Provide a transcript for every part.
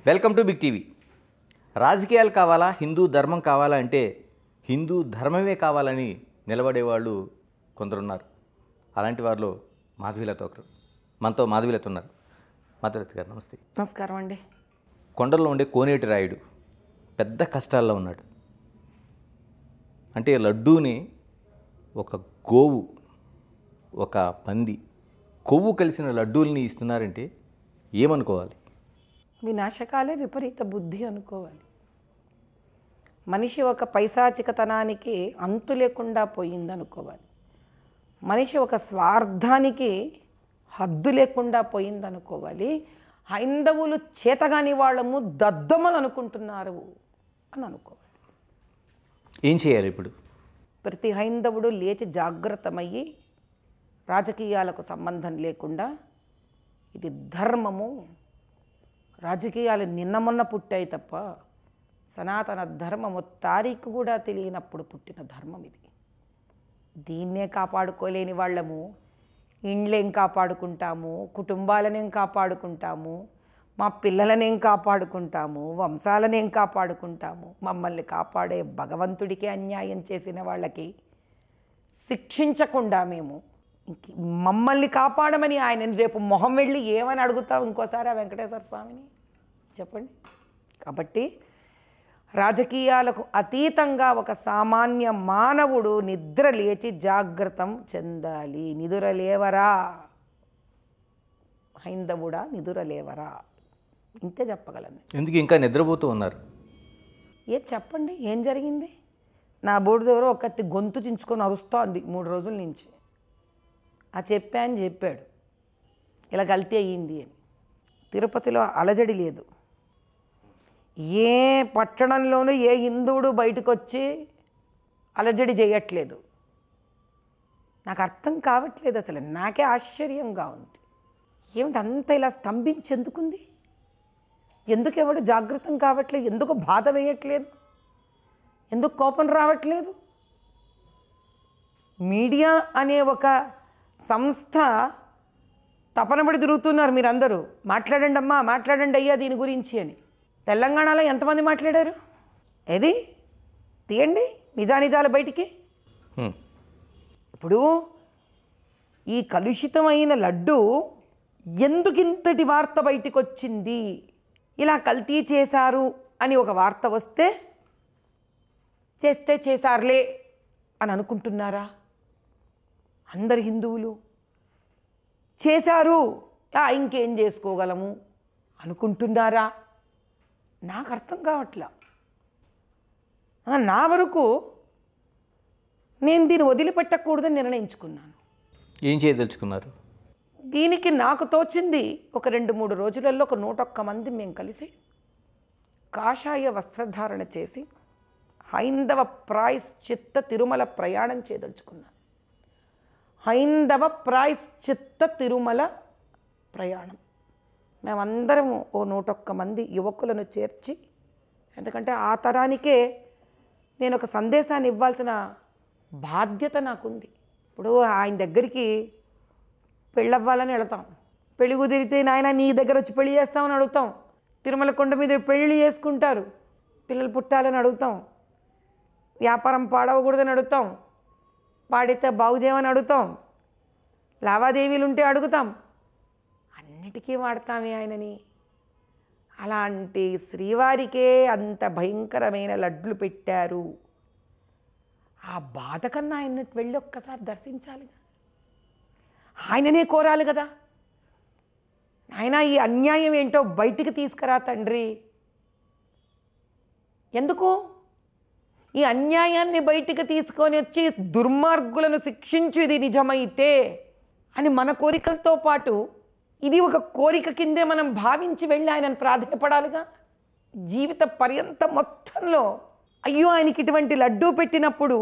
Welcome to big TV. రాజకీయాలు కావాలా, హిందూ ధర్మం కావాలా అంటే హిందూ ధర్మమే కావాలని నిలబడేవాళ్ళు కొందరున్నారు. అలాంటి వారిలో మాధవీలత ఒకరు. మనతో మాధవీలత ఉన్నారు. మాధవీలత గారు నమస్తే. నమస్కారం అండి. కొండల్లో ఉండే కోనేటి రాయుడు పెద్ద కష్టాల్లో ఉన్నాడు. అంటే లడ్డూని ఒక గోవు, ఒక పంది, కొవ్వు కలిసిన లడ్డూల్ని ఇస్తున్నారంటే ఏమనుకోవాలి? వినాశకాలే విపరీత బుద్ధి అనుకోవాలి. మనిషి ఒక పైశాచికతనానికి అంతు లేకుండా పోయిందనుకోవాలి. మనిషి ఒక స్వార్థానికి హద్దు లేకుండా పోయిందనుకోవాలి. హైందవులు చేతగాని వాళ్ళము దద్దమ్మలు అనుకుంటున్నారు అని అనుకోవాలి. ఏం చేయాలి ఇప్పుడు? ప్రతి హైందవుడు లేచి జాగ్రత్తమయ్యి రాజకీయాలకు సంబంధం లేకుండా ఇది ధర్మము, రాజకీయాలు నిన్న మొన్న పుట్టాయి తప్ప సనాతన ధర్మము తారీఖు కూడా తెలియనప్పుడు పుట్టిన ధర్మం ఇది. దీన్నే కాపాడుకోలేని వాళ్ళము ఇండ్లేం కాపాడుకుంటాము, కుటుంబాలనేం కాపాడుకుంటాము, మా పిల్లలనేం కాపాడుకుంటాము, వంశాలనేం కాపాడుకుంటాము. మమ్మల్ని కాపాడే భగవంతుడికి అన్యాయం చేసిన వాళ్ళకి శిక్షించకుండా మేము మమ్మల్ని కాపాడమని ఆయన రేపు మొహం వెళ్ళి ఏమని అడుగుతావు ఇంకోసారి ఆ వెంకటేశ్వర స్వామిని చెప్పండి. కాబట్టి రాజకీయాలకు అతీతంగా ఒక సామాన్య మానవుడు నిద్ర లేచి జాగ్రత్తం చెందాలి. నిదుర లేవరా హైందవుడా, నిదుర లేవరా, ఇంతే చెప్పగలను. ఎందుకు ఇంకా నిద్రపోతూ ఉన్నారు? చెప్పండి, ఏం జరిగింది? నా బోర్డు దగ్గర ఒకటి గొంతు చించుకొని అరుస్తోంది 3 రోజుల నుంచి. చెప్పా అని చెప్పాడు, ఇలా గల్తీ అయ్యింది అని. తిరుపతిలో అలజడి లేదు. ఏ పట్టణంలోనూ ఏ హిందువుడు బయటకు వచ్చి అలజడి చేయట్లేదు. నాకు అర్థం కావట్లేదు అసలు. నాకే ఆశ్చర్యంగా ఉంది. ఏమిటి అంత ఇలా స్తంభించేందుకుంది? ఎందుకు ఎవడు జాగృతం కావట్లేదు? ఎందుకు బాధ వేయట్లేదు? ఎందుకు కోపం రావట్లేదు? మీడియా అనే ఒక సంస్థ తపనబడి తిరుగుతున్నారు మీరందరూ. మాట్లాడండి అమ్మా, మాట్లాడండి అయ్యా దీని గురించి అని. తెలంగాణలో ఎంతమంది మాట్లాడారు? ఏది తీయండి నిజానిజాలు బయటికి. ఇప్పుడు ఈ కలుషితమైన లడ్డు ఎందుకింతటి వార్త బయటికి వచ్చింది? ఇలా కల్తీ చేశారు అని ఒక వార్త వస్తే చేశారులే అని అనుకుంటున్నారా అందరు హిందువులు? చేశారు, ఇంకేం చేసుకోగలము అనుకుంటున్నారా? నాకు అర్థం కావట్లా. నా వరకు నేను దీన్ని వదిలిపెట్టకూడదని నిర్ణయించుకున్నాను. ఏం చేయదలుచుకున్నారు? దీనికి నాకు తోచింది ఒక 2-3 రోజులలో ఒక 101 మంది మేము కలిసి కాషాయ వస్త్రధారణ చేసి హైందవ ప్రాయశ్చిత్త తిరుమల ప్రయాణం చేయదలుచుకున్నాను. హైందవ ప్రాయశ్చిత్త తిరుమల ప్రయాణం మేమందరము ఓ 101 మంది యువకులను చేర్చి, ఎందుకంటే ఆ తరానికే నేను ఒక సందేశాన్ని ఇవ్వాల్సిన బాధ్యత నాకుంది. ఇప్పుడు ఆయన దగ్గరికి పెళ్ళవ్వాలని వెళతాం, పెళ్ళి కుదిరితే నాయన నీ దగ్గర వచ్చి పెళ్లి చేస్తామని అడుగుతాం. తిరుమల కొండ మీద పెళ్ళి చేసుకుంటారు, పిల్లలు పుట్టాలని అడుగుతాం. వ్యాపారం పాడవకూడదని అడుగుతాం, పాడితే బాగు చేయమని అడుగుతాం. లావాదేవీలు ఉంటే అడుగుతాం. అన్నిటికీ వాడతామే ఆయనని. అలాంటి శ్రీవారికే అంత భయంకరమైన లడ్లు పెట్టారు. ఆ బాధ కన్నా ఆయన వెళ్ళి ఒక్కసారి దర్శించాలిగా, ఆయననే కోరాలి కదా. ఆయన ఈ అన్యాయం ఏంటో బయటికి తీసుకురా తండ్రి. ఎందుకు ఈ అన్యాయాన్ని బయటికి తీసుకొని వచ్చి దుర్మార్గులను శిక్షించు ఇది నిజమైతే అని మన కోరికలతో పాటు ఇది ఒక కోరిక కిందే మనం భావించి వెళ్ళి ఆయనను ప్రాధాన్యపడాలిగా. జీవిత పర్యంతం మొత్తంలో అయ్యో ఆయనకి ఇటువంటి లడ్డూ పెట్టినప్పుడు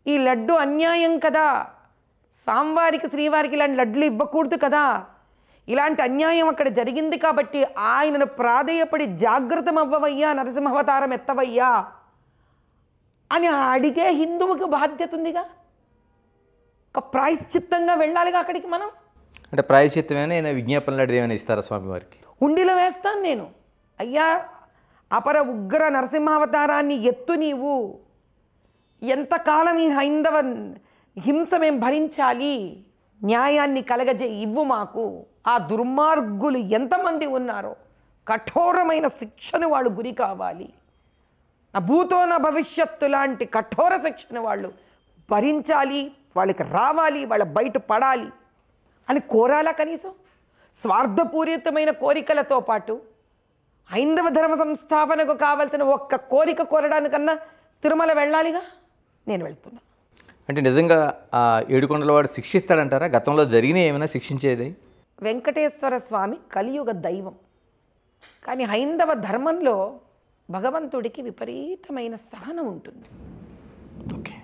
ఈ లడ్డు అన్యాయం కదా, స్వామివారికి శ్రీవారికి ఇలాంటి లడ్లు ఇవ్వకూడదు కదా, ఇలాంటి అన్యాయం అక్కడ జరిగింది కాబట్టి ఆయనను ప్రాధేయపడి జాగృతం అవ్వవయ్యా, నరసింహావతారం ఎత్తవయ్యా అని అడిగే హిందువుకి బాధ్యత ఉందిగా. ఒక ప్రాయశ్చిత్తంగా వెళ్ళాలిగా అక్కడికి మనం. అంటే ప్రాయశ్చిత్తమైన విజ్ఞాపనలు ఏమైనా ఇస్తారా స్వామివారికి? ఉండిలో వేస్తాను నేను. అయ్యా అపర ఉగ్ర నరసింహావతారాన్ని ఎత్తు నీవు, ఎంతకాలం ఈ హైందవ హింస మేము భరించాలి, న్యాయాన్ని కలగజే ఇవ్వు మాకు. ఆ దుర్మార్గులు ఎంతమంది ఉన్నారో కఠోరమైన శిక్షను వాళ్ళు గురి కావాలి, నా భూతో నా భవిష్యత్తు లాంటి కఠోర శిక్షను వాళ్ళు భరించాలి, వాళ్ళకి రావాలి, వాళ్ళ బయట పడాలి అని కోరాలా కనీసం? స్వార్థపూరితమైన కోరికలతో పాటు హైందవ ధర్మ సంస్థాపనకు కావాల్సిన ఒక్క కోరిక కోరడానికన్నా తిరుమల వెళ్ళాలిగా. నేను వెళ్తున్నా. అంటే నిజంగా ఆ ఏడుకొండలవాడు శిక్షిస్తాడంటారా? గతంలో జరిగిన ఏమైనా శిక్షించేది? వెంకటేశ్వర స్వామి కలియుగ దైవం, కానీ హైందవ ధర్మంలో భగవంతుడికి విపరీతమైన సహనం ఉంటుంది. ఓకే.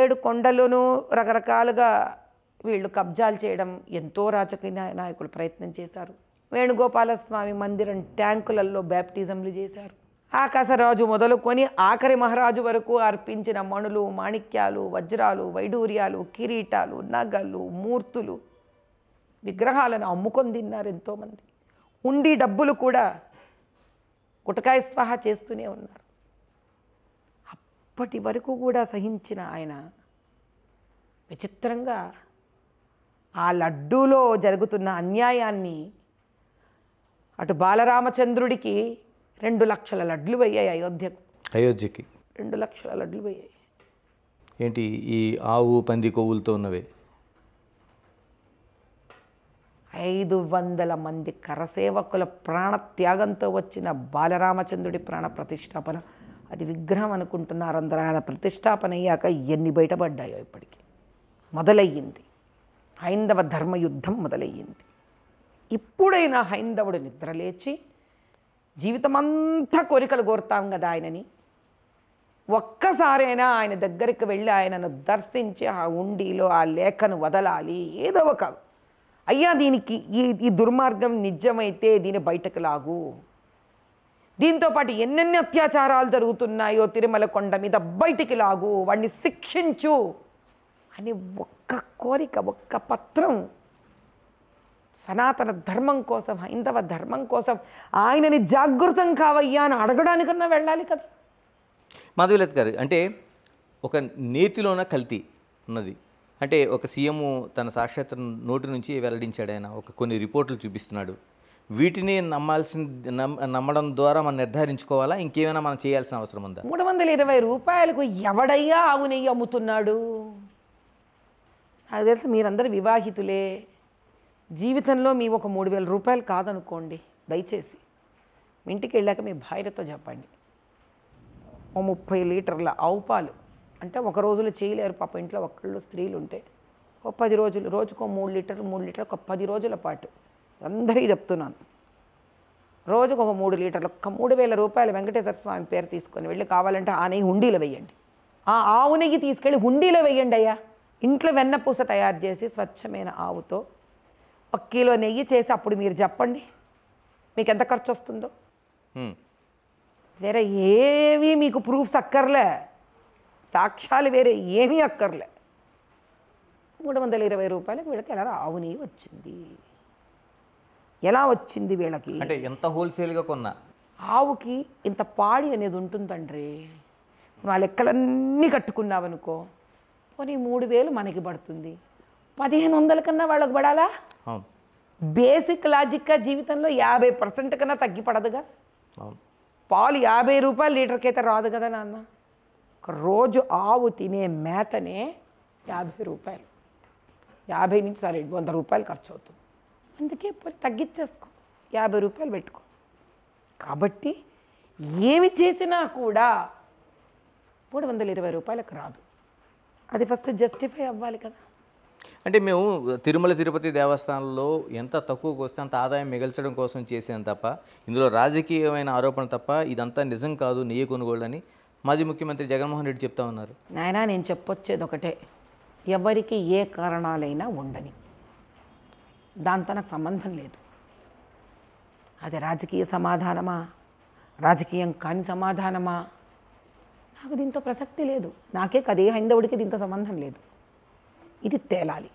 7 కొండలను రకరకాలుగా వీళ్ళు కబ్జాలు చేయడం ఎంతో రాజకీయ నాయకులు ప్రయత్నం చేశారు. వేణుగోపాలస్వామి మందిరం ట్యాంకులలో బ్యాప్టిజంలు చేశారు. ఆకాశరాజు మొదలుకొని ఆఖరి మహారాజు వరకు అర్పించిన మణులు, మాణిక్యాలు, వజ్రాలు, వైడూర్యాలు, కిరీటాలు, నగలు, మూర్తులు, విగ్రహాలను అమ్ముకొని తిన్నారు ఎంతోమంది. ఉండి డబ్బులు కూడా గుటకాయ స్వాహా చేస్తూనే ఉన్నారు. అప్పటి వరకు కూడా సహించిన ఆయన విచిత్రంగా ఆ లడ్డూలో జరుగుతున్న అన్యాయాన్ని, అటు బాలరామచంద్రుడికి 2 లక్షల లడ్లు పోయాయి అయోధ్యకి 2 లక్షల లడ్లు పోయాయి. ఏంటి ఈ ఆవు పంది కొవ్వులతో ఉన్నవే? 500 మంది కరసేవకుల ప్రాణత్యాగంతో వచ్చిన బాలరామచంద్రుడి ప్రాణ ప్రతిష్టాపన. అది విగ్రహం అనుకుంటున్నారు అందరూ. ఆయన ప్రతిష్టాపన అయ్యాక ఎన్ని బయటపడ్డాయో ఇప్పటికీ. మొదలయ్యింది హైందవ ధర్మయుద్ధం మొదలయ్యింది. ఇప్పుడైనా హైందవుడు నిద్రలేచి, జీవితమంతా కోరికలు కోరుతాం కదా ఆయనని, ఒక్కసారైనా ఆయన దగ్గరికి వెళ్ళి ఆయనను దర్శించి ఆ ఉండిలో ఆ లేఖను వదలాలి. ఏదో ఒక అయ్యా దీనికి ఈ దుర్మార్గం నిజమైతే దీని బయటకు లాగు, దీంతోపాటు ఎన్నెన్ని అత్యాచారాలు జరుగుతున్నాయో తిరుమల కొండ మీద బయటికి లాగు, వాడిని శిక్షించు అని ఒక్క కోరిక, ఒక్క పత్రం సనాతన ధర్మం కోసం, హైందవ ధర్మం కోసం ఆయనని జాగృతం కావయ్యా అని అడగడానికన్నా వెళ్ళాలి కదా. మాధవీలత గారు, అంటే ఒక నేతిలోన కల్తీ ఉన్నది. అంటే ఒక సీఎం తన సాక్షాత్ నోటి నుంచి వెల్లడించాడు. ఆయన కొన్ని రిపోర్టులు చూపిస్తున్నాడు. వీటిని నమ్మడం ద్వారా మనం నిర్ధారించుకోవాలా? ఇంకేమైనా మనం చేయాల్సిన అవసరం ఉందా? 320 రూపాయలకు ఎవడయ్యా ఆవు నెయ్యి అమ్ముతున్నాడు? నాకు తెలుసు మీరందరూ వివాహితులే. జీవితంలో మీ ఒక 3000 రూపాయలు కాదనుకోండి, దయచేసి మీ ఇంటికి వెళ్ళాక మీ భార్యతో చెప్పండి, ఓ 30 లీటర్ల ఆవు పాలు అంటే ఒక రోజులో చేయలేరు పాప. ఇంట్లో ఒక్కళ్ళు స్త్రీలు ఉంటే ఓ 10 రోజులు, రోజుకో 3 లీటర్లు ఒక 10 రోజుల పాటు. అందరికీ చెప్తున్నాను, రోజుకు ఒక 3 లీటర్లు, ఒక 3000 రూపాయలు వెంకటేశ్వర స్వామి పేరు తీసుకొని వెళ్ళి కావాలంటే ఆ నెయ్యి హుండీలో వేయండి. ఆ ఆవు నెయ్యి తీసుకెళ్ళి హుండీలో వేయండి అయ్యా. ఇంట్లో వెన్నపూస తయారు చేసి స్వచ్ఛమైన ఆవుతో 1 కిలో నెయ్యి చేసి అప్పుడు మీరు చెప్పండి మీకు ఎంత ఖర్చు వస్తుందో. వేరే ఏమీ మీకు ప్రూఫ్స్ అక్కర్లే, సాక్ష్యాలు వేరే ఏమీ అక్కర్లే. 320 రూపాయలకి వీళ్ళకి ఎలా ఆవు నెయ్యి వచ్చింది? ఎలా వచ్చింది వీళ్ళకి? అంటే ఎంత హోల్సేల్గా కొన్నా ఆవుకి ఇంత పాడి అనేది ఉంటుందండ్రి. మా లెక్కలన్నీ కట్టుకున్నావనుకో, పోనీ 3000 మనకి పడుతుంది, 1500 కన్నా వాళ్ళకి పడాలా? బేసిక్ లాజిక్గా జీవితంలో 50% కన్నా తగ్గి పడదుగా. పాలు 50 రూపాయలు లీటర్కి అయితే రాదు కదా నాన్న. ఒక రోజు ఆవు తినే మేతనే 50 రూపాయలు, 50 నుంచి 100 రూపాయలు ఖర్చు అవుతుంది. అందుకే పోయి తగ్గించేసుకో, 50 రూపాయలు పెట్టుకో. కాబట్టి ఏమి చేసినా కూడా 320 రూపాయలకు రాదు. అది ఫస్ట్ జస్టిఫై అవ్వాలి కదా. అంటే మేము తిరుమల తిరుపతి దేవస్థానంలో ఎంత తక్కువకు వస్తే అంత ఆదాయం మిగల్చడం కోసం చేసాను తప్ప, ఇందులో రాజకీయమైన ఆరోపణ తప్ప ఇదంతా నిజం కాదు నెయ్యి కొనుగోళ్ళు అని మాజీ ముఖ్యమంత్రి జగన్మోహన్ రెడ్డి చెప్తా ఉన్నారు. నాయనా నేను చెప్పొచ్చేది ఒకటే, ఎవరికి ఏ కారణాలైనా ఉండని, దాంతో నాకు సంబంధం లేదు. అది రాజకీయ సమాధానమా, రాజకీయం కాని సమాధానమా, నాకు దీంతో ప్రసక్తి లేదు. నాకే కదే హైందవుడికి దీంతో సంబంధం లేదు. ఇది తేలాలి.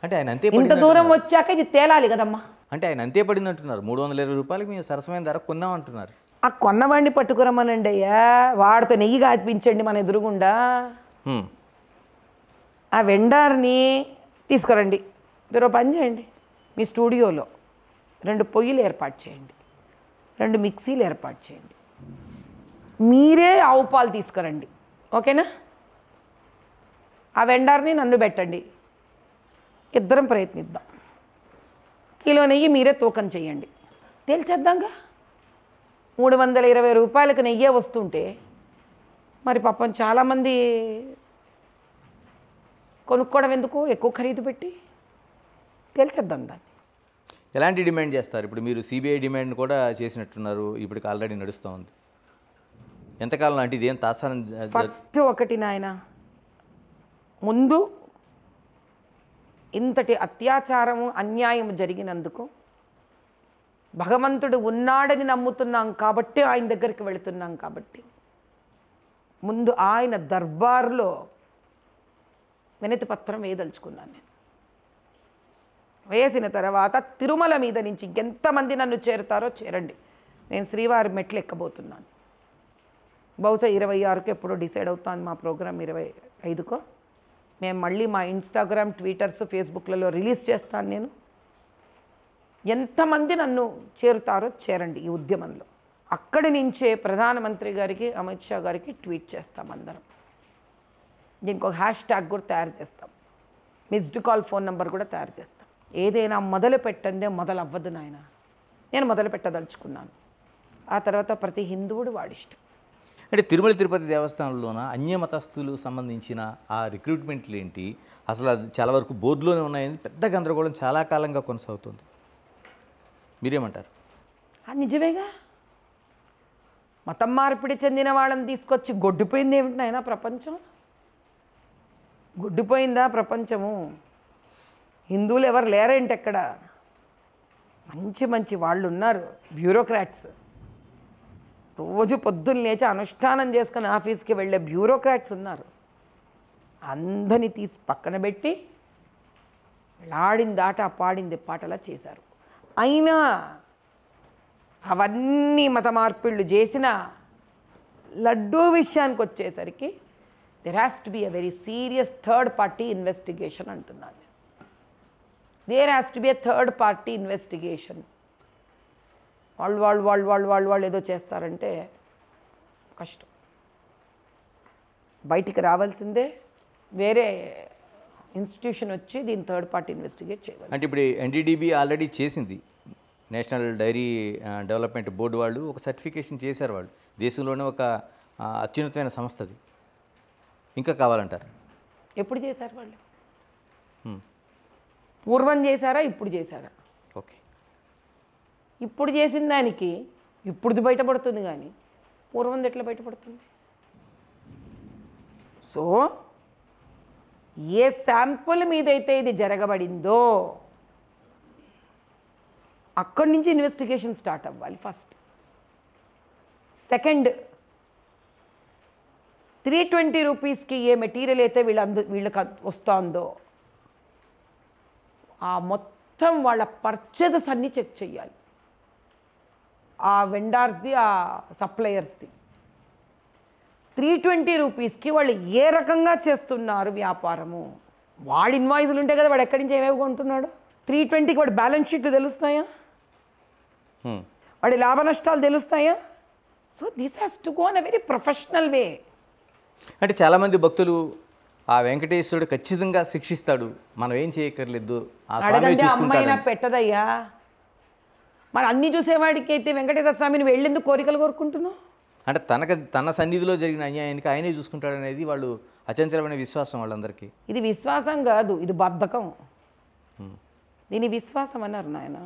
అంటే ఆయన అంతే ఇంత దూరం వచ్చాక ఇది తేలాలి కదమ్మా. అంటే ఆయన అంతే పడింది అంటున్నారు. 320 రూపాయలకి మేము సరసమైన ధర కొన్నాం అంటున్నారు. ఆ కొన్నవాడిని పట్టుకురమ్మనండి అయ్యా, వాడితో నెయ్యి కాపించండి మన ఎదురుగుండా. హ్మ్. ఆ వెండార్ని తీసుకురండి. మీరు పని చేయండి, మీ స్టూడియోలో 2 పొయ్యిలు ఏర్పాటు చేయండి, 2 మిక్సీలు ఏర్పాటు చేయండి, మీరే ఆవు పాలు తీసుకురండి. ఓకేనా? ఆ వెండార్ని నన్ను పెట్టండి, ఇద్దరం ప్రయత్నిద్దాం. కిలో నెయ్యి మీరే తూకం చేయండి, తేల్చేద్దాంగా. 320 రూపాయలకు నెయ్యే వస్తుంటే మరి పాపం చాలామంది కొనుక్కోవడం ఎందుకు ఎక్కువ ఖరీదు పెట్టి? తేల్చేద్దాం దాన్ని. ఎలాంటి డిమాండ్ చేస్తారు? ఇప్పుడు మీరు సిబిఐ డిమాండ్ కూడా చేసినట్టున్నారు, ఇప్పటికి ఆల్రెడీ నడుస్తూ ఉంది. ఎంతకాలం అంటే ఇదేం తాసానం? ఫస్ట్ ఒకటి నాయన, ముందు ఇంతటి అత్యాచారము అన్యాయం జరిగినందుకు భగవంతుడు ఉన్నాడని నమ్ముతున్నాం కాబట్టి ఆయన దగ్గరికి వెళుతున్నాం కాబట్టి ముందు ఆయన దర్బార్లో వినతి పత్రం వేయదలుచుకున్నాను నేను. వేసిన తర్వాత తిరుమల మీద నుంచి ఎంతమంది నన్ను చేరుతారో చేరండి, నేను శ్రీవారి మెట్లు ఎక్కబోతున్నాను. బహుశా 26కి ఎప్పుడో డిసైడ్ అవుతాను మా ప్రోగ్రాం, 25కో. మేము మళ్ళీ మా ఇన్స్టాగ్రామ్, ట్విట్టర్స్, ఫేస్బుక్లలో రిలీజ్ చేస్తాను నేను. ఎంతమంది నన్ను చేరుతారో చేరండి ఈ ఉద్యమంలో. అక్కడి నుంచే ప్రధానమంత్రి గారికి, అమిత్ షా గారికి ట్వీట్ చేస్తాం అందరం. దీనికి ఒక హ్యాష్ట్యాగ్ కూడా తయారు చేస్తాం, మిస్డ్ కాల్ ఫోన్ నెంబర్ కూడా తయారు చేస్తాం. ఏదైనా మొదలు పెట్టందే మొదలు అవ్వదు నాయన. నేను మొదలు పెట్టదలుచుకున్నాను, ఆ తర్వాత ప్రతి హిందువుడు వాడిష్టం. అంటే తిరుమల తిరుపతి దేవస్థానంలోన అన్యమతస్థులు సంబంధించిన ఆ రిక్రూట్మెంట్లు ఏంటి? అసలు అది చాలా వరకు బోర్డులోనే ఉన్నాయని పెద్ద గందరగోళం చాలా కాలంగా కొనసాగుతుంది. మీరేమంటారు? నిజమేగా. మతం మార్పిడి చెందిన వాళ్ళని తీసుకొచ్చి గొడ్డిపోయింది ఏమిటి నాయన ప్రపంచం? గొడ్డిపోయిందా ప్రపంచము? హిందువులు ఎవరు లేరేంటి ఎక్కడ? మంచి మంచి వాళ్ళు ఉన్నారు, బ్యూరోక్రాట్స్. రోజు పొద్దున్న లేచి అనుష్ఠానం చేసుకుని ఆఫీస్కి వెళ్ళే బ్యూరోక్రాట్స్ ఉన్నారు. అందరినీ తీసి పక్కన పెట్టి ఆడింది ఆట పాడింది పాటలా చేశారు. అయినా అవన్నీ మత మార్పిళ్ళు చేసిన లడ్డూ విషయానికి వచ్చేసరికి there has to be a very serious third party investigation అంటున్నాను. There has to be a third party investigation. వాళ్ళు ఏదో చేస్తారంటే కష్టం. బయటికి రావాల్సిందే, వేరే ఇన్స్టిట్యూషన్ వచ్చి దీన్ని థర్డ్ పార్టీ ఇన్వెస్టిగేట్ చేయాలి. అంటే ఇప్పుడు ఎన్డీడీబీ ఆల్రెడీ చేసింది, నేషనల్ డైరీ డెవలప్మెంట్ బోర్డు వాళ్ళు ఒక సర్టిఫికేషన్ చేశారు. వాళ్ళు దేశంలోనే ఒక అత్యున్నతమైన సంస్థ అది. ఇంకా కావాలంటారు? ఎప్పుడు చేశారు వాళ్ళు? పూర్వం చేశారా, ఇప్పుడు చేశారా? ఓకే, ఇప్పుడు చేసిన దానికి ఇప్పుడుది బయటపడుతుంది కానీ పూర్వంది ఎట్లా బయటపడుతుంది? సో ఏ శాంపుల్ మీదైతే ఇది జరగబడిందో అక్కడి నుంచి ఇన్వెస్టిగేషన్ స్టార్ట్ అవ్వాలి ఫస్ట్. సెకండ్, 320 రూపీస్కి ఏ మెటీరియల్ అయితే వీళ్ళకి వస్తుందో ఆ మొత్తం వాళ్ళ పర్చేజెస్ అన్నీ చెక్ చేయాలి. ఆ వెండార్స్ది, ఆ సప్లయర్స్ది. 320 రూపీస్కి వాళ్ళు ఏ రకంగా చేస్తున్నారు వ్యాపారము, వాడి ఇన్వాయిస్లు ఉంటాయి కదా, వాడు ఎక్కడి నుంచి ఏమేమి కొంటున్నాడు. 320కి వాడి బ్యాలెన్స్ షీట్లు తెలుస్తాయా, వాడి లాభ నష్టాలు తెలుస్తాయా? So this has to go in a very professional way. అంటే చాలామంది భక్తులు ఆ వెంకటేశ్వరుడు ఖచ్చితంగా శిక్షిస్తాడు, మనం ఏం చేయక్కర్లేదు, ఆ స్వామి అడగంటే అమ్మాయి నాకు చూసుకుంటాడు. పెట్టదయ్యా. మరి అన్నీ చూసేవాడికి అయితే వెంకటేశ్వర స్వామిని వెళ్ళేందుకు కోరికలు కోరుకుంటున్నావు? అంటే తన సన్నిధిలో జరిగిన అన్యాయానికి ఆయనే చూసుకుంటాడు అనేది వాళ్ళు అచంచలమైన విశ్వాసం వాళ్ళందరికీ. ఇది విశ్వాసం కాదు, ఇది బద్ధకం. దీని విశ్వాసం అన్నారు నాయన,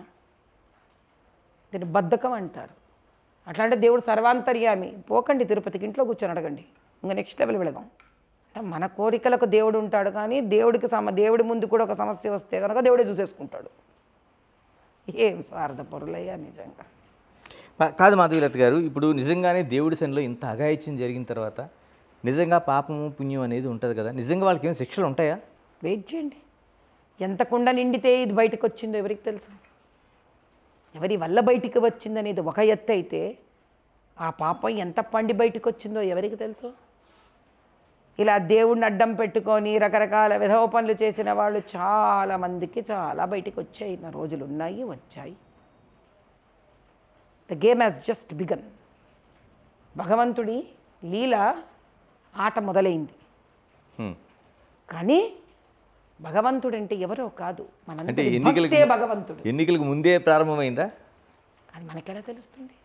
దీన్ని బద్ధకం అంటారు. అట్లా అంటే దేవుడు సర్వాంతర్యామి. పోకండి తిరుపతికి, ఇంట్లో కూర్చొని అడగండి. ఇంకా నెక్స్ట్ లెవెల్ వెళదాం. అంటే మన కోరికలకు దేవుడు ఉంటాడు, కానీ దేవుడి ముందు కూడా ఒక సమస్య వస్తే కనుక దేవుడే చూసేసుకుంటాడు. ఏం స్వార్థపరులయ్యా నిజంగా. కాదు మాధవీలత గారు, ఇప్పుడు నిజంగానే దేవుడి సన్నిలో ఇంత అఘాయిత్యం జరిగిన తర్వాత నిజంగా పాపము పుణ్యం అనేది ఉంటుంది కదా, నిజంగా వాళ్ళకి ఏమైనా శిక్షలు ఉంటాయా? వెయిట్ చేయండి, ఎంత కుండ నిండితే ఇది బయటకు వచ్చిందో ఎవరికి తెలుసు. ఎవరి వల్ల బయటికి వచ్చిందనేది ఒక ఎత్తు అయితే ఆ పాపం ఎంత పండి బయటికి వచ్చిందో ఎవరికి తెలుసు. ఇలా దేవుడిని అడ్డం పెట్టుకొని రకరకాల విధవ పనులు చేసిన వాళ్ళు చాలామందికి చాలా బయటికి వచ్చాయి, నా రోజులు ఉన్నాయి, వచ్చాయి. The game has just begun. భగవంతుడి లీల ఆట మొదలైంది. కానీ భగవంతుడంటే ఎవరో కాదు, అంటే మనంతే భగవంతుడు. ఎన్నికలకు ముందే ప్రారంభమైందా? అది మనకెలా తెలుస్తుంది?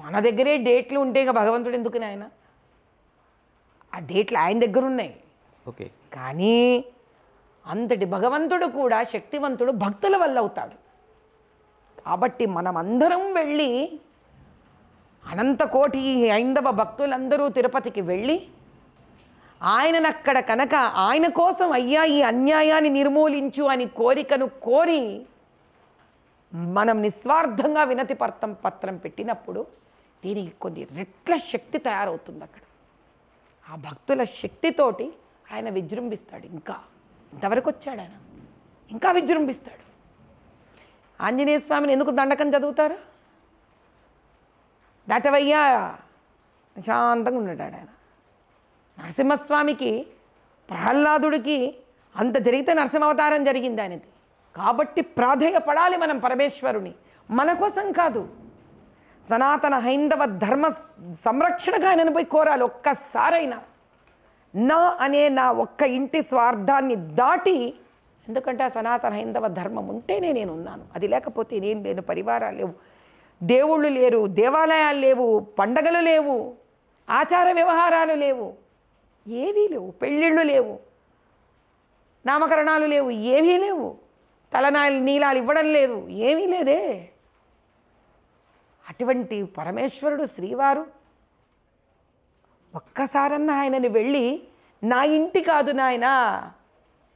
మన దగ్గరే డేట్లు ఉంటే ఇక భగవంతుడు ఎందుకు ఆయన? ఆ డేట్లు ఆయన దగ్గర ఉన్నాయి. ఓకే. కానీ అంతటి భగవంతుడు కూడా శక్తివంతుడు భక్తుల వల్ల అవుతాడు. కాబట్టి మనం అందరం వెళ్ళి అనంత కోటి హైందవ భక్తులందరూ తిరుపతికి వెళ్ళి ఆయనను అక్కడ కనుక ఆయన కోసం అయ్యా ఈ అన్యాయాన్ని నిర్మూలించు అని కోరికను కోరి మనం నిస్వార్థంగా వినతి పత్రం పెట్టినప్పుడు దీనికి కొన్ని రెట్ల శక్తి తయారవుతుంది అక్కడ. ఆ భక్తుల శక్తితోటి ఆయన విజృంభిస్తాడు. ఇంతవరకు వచ్చాడు ఆయన, ఇంకా విజృంభిస్తాడు. ఆంజనేయ స్వామిని ఎందుకు దండకం చదువుతారు? దాటవయ్యా శాంతంగా ఉన్నాడు ఆయన. నరసింహస్వామికి ప్రహ్లాదుడికి అంత జరిగితే నరసింహావతారం జరిగింది ఆయనది. కాబట్టి ప్రాధేయపడాలి మనం పరమేశ్వరుని, మన కోసం కాదు, సనాతన హైందవ ధర్మ సంరక్షణగా ఆయనను పోయి కోరాలి. ఒక్కసారైనా నా ఒక్క ఇంటి స్వార్థాన్ని దాటి, ఎందుకంటే ఆ సనాతన హైందవ ధర్మం ఉంటేనే నేను ఉన్నాను, అది లేకపోతే నేను లేను. పరివారాలు లేవు, దేవుళ్ళు లేరు, దేవాలయాలు లేవు, పండగలు లేవు, ఆచార వ్యవహారాలు లేవు, ఏవీ లేవు, పెళ్ళిళ్ళు లేవు, నామకరణాలు లేవు, ఏవీ లేవు, నీలాలు ఇవ్వడం లేదు, ఏమీ లేదే. అటువంటి పరమేశ్వరుడు శ్రీవారు ఒక్కసారన్నా ఆయనని వెళ్ళి నా ఇంటి కాదు నాయనా,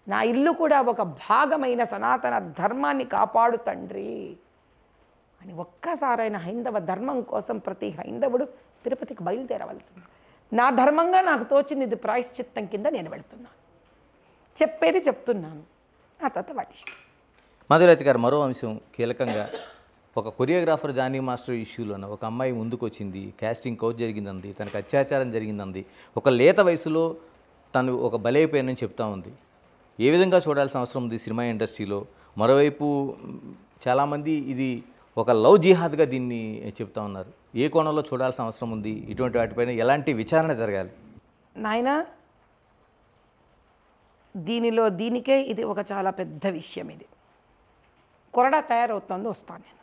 నా ఇల్లు కూడా ఒక భాగమైన సనాతన ధర్మాన్ని కాపాడు తండ్రి అని ఒక్కసారైన హైందవ ధర్మం కోసం ప్రతి హైందవుడు తిరుపతికి బయలుదేరవలసింది. నా ధర్మంగా నాకు తోచింది ఇది ప్రాయశ్చిత్తం కింద నేను వెళుతున్నాను, చెప్పేది చెప్తున్నాను, ఆ తర్వాత వాటి. మాధుర్యతి గారు, మరో అంశం కీలకంగా ఒక కొరియోగ్రాఫర్ జానీ మాస్టర్ ఇష్యూలోన ఒక అమ్మాయి ముందుకు వచ్చింది, కాస్టింగ్ కౌచ్ జరిగిందంది, తనకు అత్యాచారం జరిగిందంది, ఒక లేత వయసులో తను ఒక బలైపోయానని చెప్తా ఉంది. ఏ విధంగా చూడాల్సిన అవసరం ఉంది సినిమా ఇండస్ట్రీలో? మరోవైపు చాలామంది ఇది ఒక లవ్ జిహాద్గా దీన్ని చెప్తా ఉన్నారు. ఏ కోణంలో చూడాల్సిన అవసరం ఉంది? ఇటువంటి వాటిపైన ఎలాంటి విచారణ జరగాలి? నాయన, దీనికే ఇది ఒక చాలా పెద్ద విషయం. ఇది కొరడా తయారవుతుంది, వస్తాను నేను.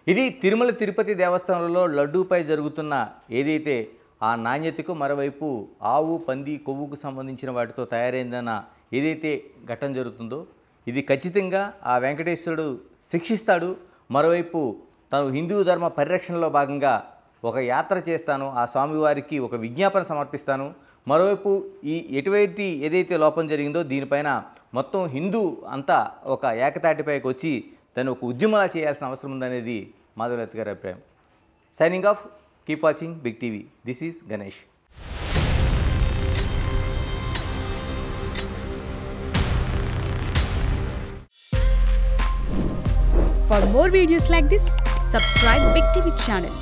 ఇది తిరుమల తిరుపతి దేవస్థానంలో లడ్డూపై జరుగుతున్న ఏదైతే ఆ నాణ్యతకు, మరోవైపు ఆవు, పంది, కొవ్వుకు సంబంధించిన వాటితో తయారైందన్న ఏదైతే ఘటన జరుగుతుందో ఇది ఖచ్చితంగా ఆ వెంకటేశ్వరుడు శిక్షిస్తాడు. మరోవైపు తాను హిందూ ధర్మ పరిరక్షణలో భాగంగా ఒక యాత్ర చేస్తాను, ఆ స్వామివారికి ఒక విజ్ఞాపన సమర్పిస్తాను. మరోవైపు ఈ ఎటువంటి ఏదైతే లోపం జరిగిందో దీనిపైన మొత్తం హిందూ అంతా ఒక ఏకతాటిపైకి వచ్చి దాన్ని ఒక ఉద్యమలా చేయాల్సిన అవసరం ఉందనేది మాధుర్యతి గారి అభిప్రాయం. Signing off, keep watching big TV. This is Ganesh. For more videos like this, subscribe Big TV channel.